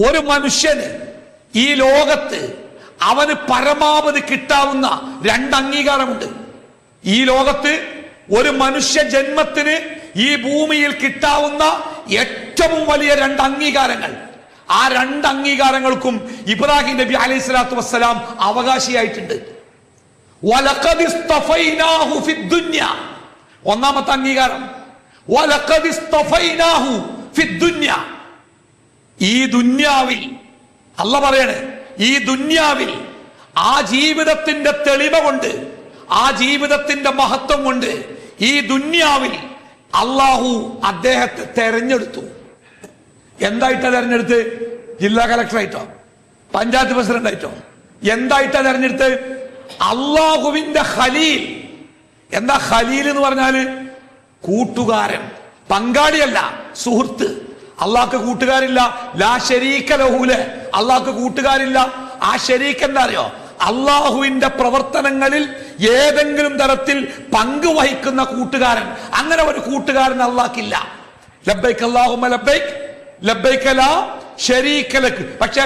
ഒരു മനുഷ്യന് ഈ ലോകത്ത് അവന് പരമാവധി കിട്ടാവുന്ന രണ്ട് അംഗീകാരമുണ്ട്. ഈ ലോകത്ത് ഒരു മനുഷ്യ ജന്മത്തിന് ഈ ഭൂമിയിൽ കിട്ടാവുന്ന ഏറ്റവും വലിയ രണ്ട് അംഗീകാരങ്ങൾ. ആ രണ്ട് അംഗീകാരങ്ങൾക്കും ഇബ്രാഹിം നബി അലൈഹി സ്വലാത്തു വസ്സലാം അവകാശിയായിട്ടുണ്ട്. വലഖദ് ഇസ്തഫൈനാഹു ഫിദ്ദുനിയ, ഒന്നാമത്തെ അംഗീകാരം. വലഖദ് ഇസ്തഫൈനാഹു ഫിദ്ദുനിയ, ഈ ദുന്യാവിൽ അല്ലാഹ് പറയാണ്, ഈ ദുന്യാവിൽ ആ ജീവിതത്തിന്റെ തെളിമ കൊണ്ട്, ആ ജീവിതത്തിന്റെ മഹത്വം കൊണ്ട് ഈ ദുന്യാവിൽ അള്ളാഹു അദ്ദേഹത്തെ തെരഞ്ഞെടുത്തു. എന്തായിട്ടാ തെരഞ്ഞെടുത്ത്? ജില്ലാ കളക്ടറായിട്ടോ പഞ്ചായത്ത് പ്രസിഡന്റായിട്ടോ എന്തായിട്ടാ തെരഞ്ഞെടുത്ത്? അള്ളാഹുവിന്റെ ഖലീൽ. എന്താ ഖലീൽ എന്ന് പറഞ്ഞാല്? കൂട്ടുകാരൻ, പങ്കാളിയല്ല, സുഹൃത്ത്. അള്ളാഹ്ക്ക് കൂട്ടുകാരില്ല. ലാ ശരീക ലഹുലെ, അള്ളാഹ്ക്ക് കൂട്ടുകാരില്ല. ആ ശരീക്ക് എന്താ അറിയോ? അള്ളാഹുവിന്റെ പ്രവർത്തനങ്ങളിൽ ഏതെങ്കിലും തരത്തിൽ പങ്കുവഹിക്കുന്ന കൂട്ടുകാരൻ. അങ്ങനെ ഒരു കൂട്ടുകാരൻ അള്ളാഹ്ക്കില്ല. ലബ്ബൈക് അല്ലാഹുമ്മ ലബ്ബൈക് ലബ്ബൈക ലാ ശരീക ലക്. പക്ഷേ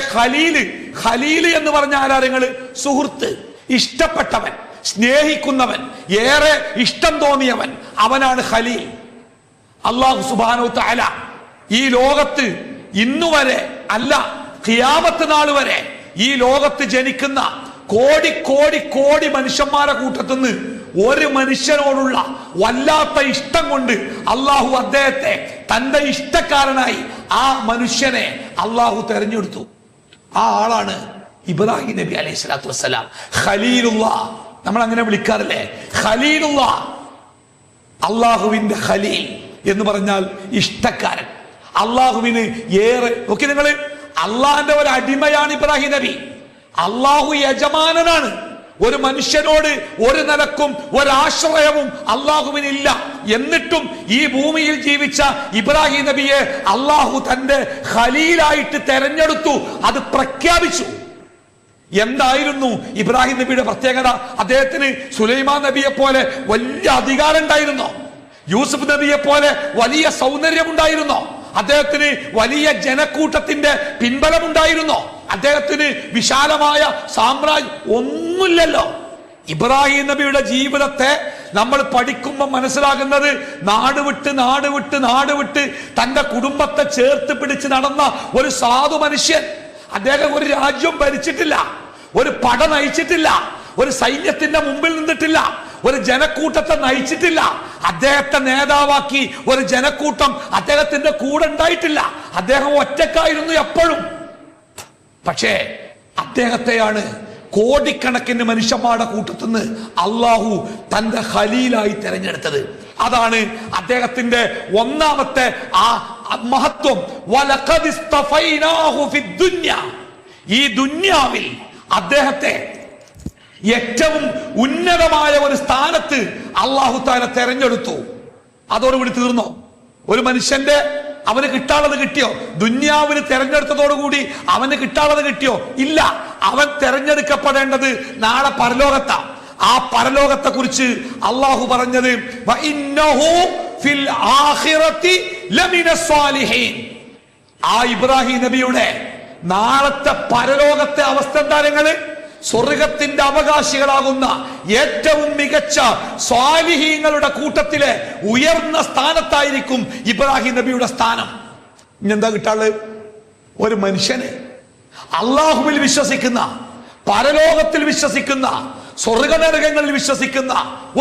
ഖലീൽ എന്ന് പറഞ്ഞ ആരാരങ്ങള്? സുഹൃത്ത്, ഇഷ്ടപ്പെട്ടവൻ, സ്നേഹിക്കുന്നവൻ, ഏറെ ഇഷ്ടം തോന്നിയവൻ, അവനാണ് ഖലീൽ. അല്ലാഹു സുബ്ഹാനഹു തആല ഈ ലോകത്ത് ഇന്നുവരെ അല്ല, ഖിയാമത്ത് നാൾ വരെ ഈ ലോകത്ത് ജനിക്കുന്ന കോടി കോടി കോടി മനുഷ്യന്മാരെ കൂട്ടത്തുനിന്ന് ഒരു മനുഷ്യനോടുള്ള വല്ലാത്ത ഇഷ്ടം കൊണ്ട് അള്ളാഹു അദ്ദേഹത്തെ തന്റെ ഇഷ്ടക്കാരനായി ആ മനുഷ്യനെ അള്ളാഹു തെരഞ്ഞെടുത്തു. ആ ആളാണ് ഇബ്രാഹിം നബി അലൈഹി സ്വലാത്തു വസ്സലാം. ഖലീലുള്ളാഹ് നമ്മൾ അങ്ങനെ വിളിക്കാറില്ലേ? ഖലീലുള്ളാഹ്, അള്ളാഹുവിന്റെ ഖലീൽ എന്ന് പറഞ്ഞാൽ ഇഷ്ടക്കാരൻ. അള്ളാഹുവിന് ഏറെ. നോക്കി നിങ്ങൾ, അള്ളാഹിന്റെ ഒരു അടിമയാണ് ഇബ്രാഹിം നബി. അള്ളാഹു യജമാനനാണ്. ഒരു മനുഷ്യനോട് ഒരു നിലക്കും ഒരാശ്രയവും അള്ളാഹുവിനില്ല. എന്നിട്ടും ഈ ഭൂമിയിൽ ജീവിച്ച ഇബ്രാഹിം നബിയെ അള്ളാഹു തന്റെ ഖലീലായിട്ട് തെരഞ്ഞെടുത്തു. അത് പ്രഖ്യാപിച്ചു. എന്തായിരുന്നു ഇബ്രാഹിം നബിയുടെ പ്രത്യേകത? അദ്ദേഹത്തിന് സുലൈമാൻ നബിയെ പോലെ വലിയ അധികാരം ഉണ്ടായിരുന്നോ? യൂസുഫ് നബിയെ പോലെ വലിയ സൗന്ദര്യമുണ്ടായിരുന്നോ? അദ്ദേഹത്തിന് വലിയ ജനക്കൂട്ടത്തിന്റെ പിൻബലമുണ്ടായിരുന്നോ? അദ്ദേഹത്തിന് വിശാലമായ സാമ്രാജ്യം ഒന്നുമില്ലല്ലോ. ഇബ്രാഹിം നബിയുടെ ജീവിതത്തെ നമ്മൾ പഠിക്കുമ്പോൾ മനസ്സിലാകുന്നത് നാട് വിട്ട് തന്റെ കുടുംബത്തെ ചേർത്ത് പിടിച്ച് നടന്ന ഒരു സാധു മനുഷ്യൻ. അദ്ദേഹം ഒരു രാജ്യം ഭരിച്ചിട്ടില്ല, ഒരു പട നയിച്ചിട്ടില്ല, ഒരു സൈന്യത്തിന്റെ മുമ്പിൽ നിന്നിട്ടില്ല, ഒരു ജനക്കൂട്ടത്തെ നയിച്ചിട്ടില്ല. അദ്ദേഹത്തെ നേതാവാക്കി ഒരു ജനക്കൂട്ടം അദ്ദേഹത്തിന്റെ കൂടെ ഉണ്ടായിട്ടില്ല. അദ്ദേഹം ഒറ്റക്കായിരുന്നു എപ്പോഴും. പക്ഷേ അദ്ദേഹത്തെയാണ് കോടിക്കണക്കിന് മനുഷ്യന്മാരുടെ കൂട്ടത്തുനിന്ന് അള്ളാഹു തന്റെ ഖലീലായി തെരഞ്ഞെടുത്തത്. അതാണ് അദ്ദേഹത്തിന്റെ ഒന്നാമത്തെ ആ മഹത്വം. വലഖദ് ഇസ്തഫൈനാഹു ഫിദ്ദുനിയ, ഈ ദുന്യാവിൽ അദ്ദേഹത്തെ ഏറ്റവും ഉന്നതമായ ഒരു സ്ഥാനത്ത് അള്ളാഹു താല തെരഞ്ഞെടുത്തു. അതോടുകൂടി തീർന്നോ? ഒരു മനുഷ്യന്റെ അവന് കിട്ടാനുള്ളത് കിട്ടിയോ? ദുന്യാവിന് തെരഞ്ഞെടുത്തതോടുകൂടി അവന് കിട്ടാനുള്ളത് കിട്ടിയോ? ഇല്ല. അവൻ തെരഞ്ഞെടുക്കപ്പെടേണ്ടത് നാളെ പരലോകത്താ. ആ പരലോകത്തെ കുറിച്ച് അള്ളാഹു പറഞ്ഞത് വഇന്നഹു ഫിൽ ആഖിറതി ലമിന സ്വാലിഹീൻ. ആ ഇബ്രാഹിം നബിയുടെ നാളത്തെ പരലോകത്തെ അവസ്ഥ എന്താ? നിങ്ങള് സ്വർഗത്തിന്റെ അവകാശികളാകുന്ന ഏറ്റവും മികച്ച സ്വാലിഹീങ്ങളുടെ കൂട്ടത്തിലെ ഉയർന്ന സ്ഥാനത്തായിരിക്കും ഇബ്രാഹിം നബിയുടെ സ്ഥാനം. ഇനെന്താ കിട്ടാനുള്ളത്? ഒരു മനുഷ്യന് അള്ളാഹുവിൽ വിശ്വസിക്കുന്ന, പരലോകത്തിൽ വിശ്വസിക്കുന്ന, സ്വർഗനരകങ്ങളിൽ വിശ്വസിക്കുന്ന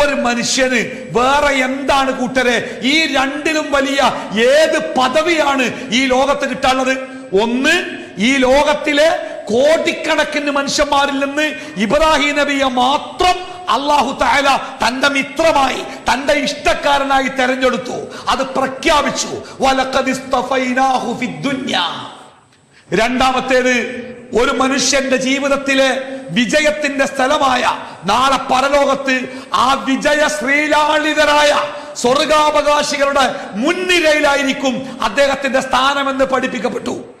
ഒരു മനുഷ്യന് വേറെ എന്താണ് കൂട്ടരെ? ഈ രണ്ടിലും വലിയ ഏത് പദവിയാണ് ഈ ലോകത്ത് കിട്ടാനുള്ളത്? ഒന്ന്, ഈ ലോകത്തിലെ കോടിക്കണക്കിന് മനുഷ്യന്മാരിൽ നിന്ന് ഇബ്രാഹിം നബിയെ മാത്രം അല്ലാഹു തആല തന്റെ മിത്രമായി, തന്റെ ഇഷ്ടക്കാരനായി തെരഞ്ഞെടുത്തു. അത് പ്രഖ്യാപിച്ചു. വലഖദ് ഇസ്തഫൈനാഹു ഫിദ്ദുനിയ. രണ്ടാമത്തേത്, ഒരു മനുഷ്യന്റെ ജീവിതത്തിലെ വിജയത്തിന്റെ സ്ഥലമായ നാളെ പരലോകത്ത് ആ വിജയ ശ്രീലാളിതരായ സ്വർഗാവകാശികളുടെ മുൻനിരയിലായിരിക്കും അദ്ദേഹത്തിന്റെ സ്ഥാനമെന്ന് പഠിപ്പിക്കപ്പെട്ടു.